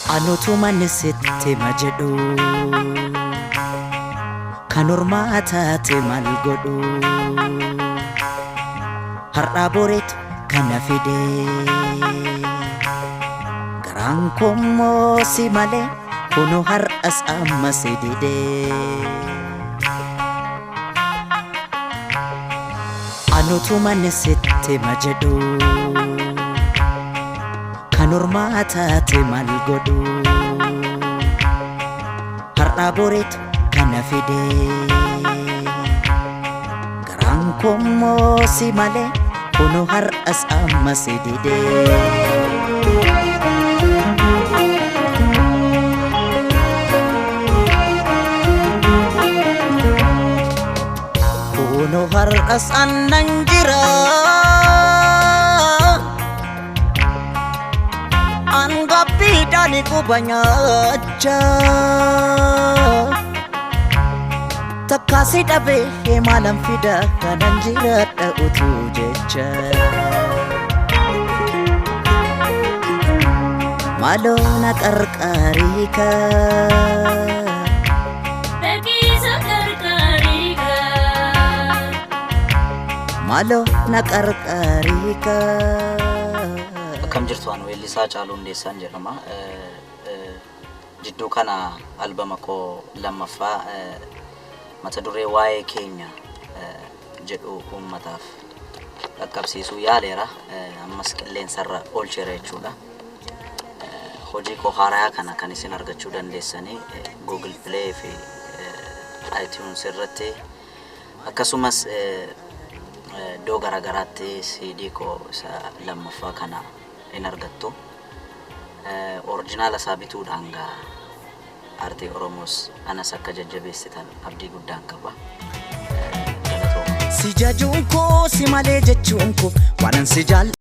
Anutuman sitti majedhu kan ormaa taate maal godhu har'a boreetu kana fide garaan kommoo si malee kunoo har'as amma si dide anutuman sitti majedhu kan ormaa taate maal godhu har'a boreetu kana fide garaan kommoo si malee kunoo har'as amma si dide kunoo har'as annan jira angapidani kubanyacha takasi dhabe malam fida kanan jiradha utuu jecha maaloo na qarqaarika maaloo na qarqaarika. Akkam jirtu waan weellisaa Caaluu Hundeessaan jedhama. Jidduu kana albama koo lammaffaa mata duree waa'ee keenya jedhu uummataaf qaqqabsiisuu yaaleera. Ammas qilleensarra oolcheera jechuudha. Hojii koo haaraa kana kan isin argachuu dandeessanii Google Play fi iTunes irratti akkasumas iddoo garaagaraatti CD koo isa lammaffaa kana in argattu. Oriijinaala isaa bituudhaan artii Oromoos anas akka jajjabeessitan abdii guddaan qaba. Si jajuun koo si malee jechuun koo waan si jaal